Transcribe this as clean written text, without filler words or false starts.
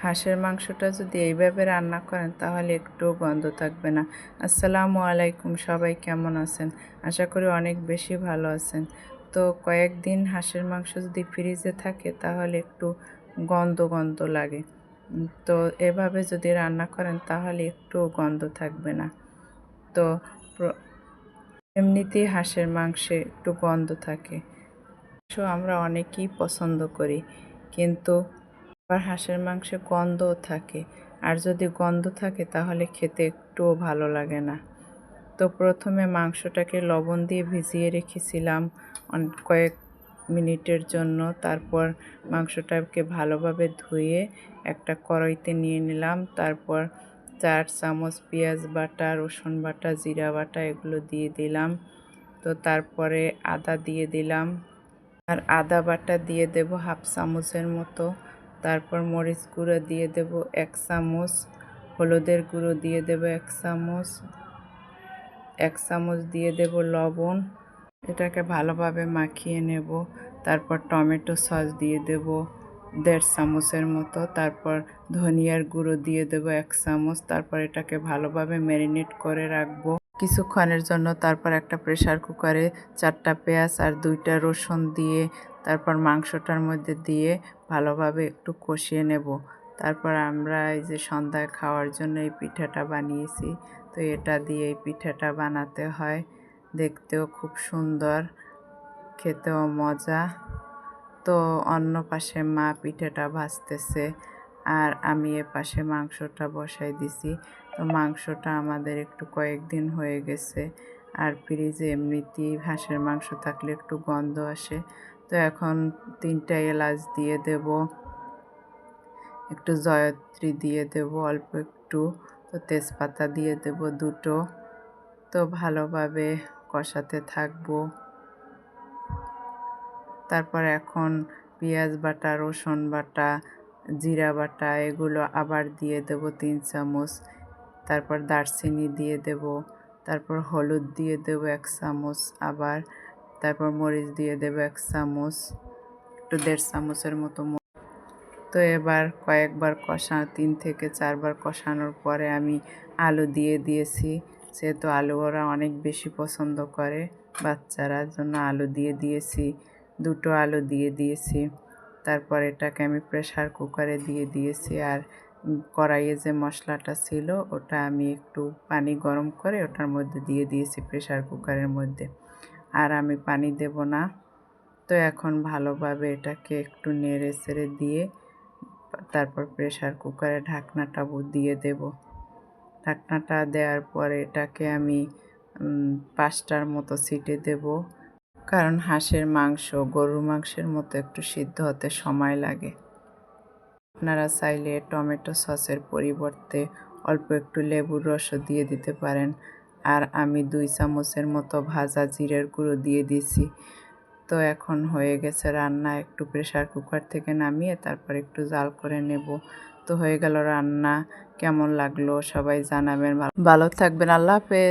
হাঁসের মাংসটা যদি এইভাবে রান্না করেন তাহলে একটুও গন্ধ থাকবে না। আসসালামু আলাইকুম, সবাই কেমন আছেন? আশা করি অনেক বেশি ভালো আছেন। তো কয়েকদিন হাঁসের মাংস যদি ফ্রিজে থাকে তাহলে একটু গন্ধ গন্ধ লাগে। তো এভাবে যদি রান্না করেন তাহলে একটুও গন্ধ থাকবে না। তো এমনিতেই হাঁসের মাংসে একটু গন্ধ থাকে, আমরা অনেকেই পছন্দ করি, কিন্তু আবার হাঁসের মাংসে গন্ধও থাকে। আর যদি গন্ধ থাকে তাহলে খেতে একটুও ভালো লাগে না। তো প্রথমে মাংসটাকে লবণ দিয়ে ভিজিয়ে রেখেছিলাম কয়েক মিনিটের জন্য। তারপর মাংসটাকে ভালোভাবে ধুয়ে একটা কড়াইতে নিয়ে নিলাম। তারপর 4 চামচ পেঁয়াজ বাটা, রসুন বাটা, জিরা বাটা এগুলো দিয়ে দিলাম। তো তারপরে আদা দিয়ে দিলাম, আর আদা বাটা দিয়ে দেব হাফ চামচের মতো। তারপর মরিচ গুঁড়ো দিয়ে দেব 1 চামচ, হলুদের গুঁড়ো দিয়ে দেব 1 চামচ, 1 চামচ দিয়ে দেব লবণ। এটাকে ভালোভাবে মাখিয়ে নেব। তারপর টমেটো সস দিয়ে দেব 1.5 চামচের মতো। তারপর ধনিয়ার গুঁড়ো দিয়ে দেব 1 চামচ। তারপর এটাকে ভালোভাবে ম্যারিনেট করে রাখবো কিছুক্ষণের জন্য। তারপর একটা প্রেসার কুকারে 4টা পেঁয়াজ আর 2টা রসুন দিয়ে তারপর মাংসটার মধ্যে দিয়ে ভালোভাবে একটু কষিয়ে নেব। তারপর আমরা এই যে সন্ধ্যায় খাওয়ার জন্য এই পিঠাটা বানিয়েছি। তো এটা দিয়ে এই পিঠাটা বানাতে হয়, দেখতেও খুব সুন্দর, খেতেও মজা। তো অন্য পাশে মা পিঠাটা ভাজতেছে আর আমি এ পাশে মাংসটা বসাই দিছি। তো মাংসটা আমাদের একটু কয়েকদিন হয়ে গেছে, আর ফ্রিজে এমনিতেই হাঁসের মাংস থাকলে একটু গন্ধ আসে। তো এখন 3টা এলাচ দিয়ে দেব, একটু জয়ত্রী দিয়ে দেব অল্প একটু, তো তেজপাতা দিয়ে দেব 2টো। তো ভালোভাবে কষাতে থাকবো। তারপর এখন পেঁয়াজ বাটা, রসুন বাটা, জিরা বাটা এগুলো আবার দিয়ে দেব 3 চামচ। তারপর দারচিনি দিয়ে দেব, তারপর হলুদ দিয়ে দেব 1 চামচ আবার, তারপর মরিচ দিয়ে দেব 1 চামচ, একটু 1.5 চামচের মতো। তো এবার কয়েকবার 3 থেকে 4 বার কষানোর পরে আমি আলু দিয়ে দিয়েছি। যেহেতু আলু ওরা অনেক বেশি পছন্দ করে, বাচ্চারা, জন্য আলু দিয়ে দিয়েছি। 2টো আলু দিয়ে দিয়েছি। তারপর এটাকে আমি প্রেসার কুকারে দিয়ে দিয়েছি। আর কড়াইয়ে যে মশলাটা ছিল ওটা আমি একটু পানি গরম করে ওটার মধ্যে দিয়ে দিয়েছি প্রেসার কুকারের মধ্যে, আর আমি পানি দেব না। তো এখন ভালোভাবে এটাকে একটু নেড়ে চেড়ে দিয়ে তারপর প্রেসার কুকারে ঢাকনাটা দিয়ে দেব। ঢাকনাটা দেওয়ার পরে এটাকে আমি 5টার মতো সিটি দেব, কারণ হাঁসের মাংস গরুর মাংসের মতো একটু সিদ্ধ হতে সময় লাগে। আপনারা চাইলে টমেটো সসের পরিবর্তে অল্প একটু লেবুর রসও দিয়ে দিতে পারেন। আর আমি 2 চামচের মতো ভাজা জিরের গুঁড়ো দিয়ে দিয়েছি। তো এখন হয়ে গেছে রান্না। একটু প্রেসার কুকার থেকে নামিয়ে তারপর একটু জাল করে নেব। তো হয়ে গেল রান্না। কেমন লাগলো সবাই জানাবেন। ভালো থাকবেন। আল্লাহ হাফেজ।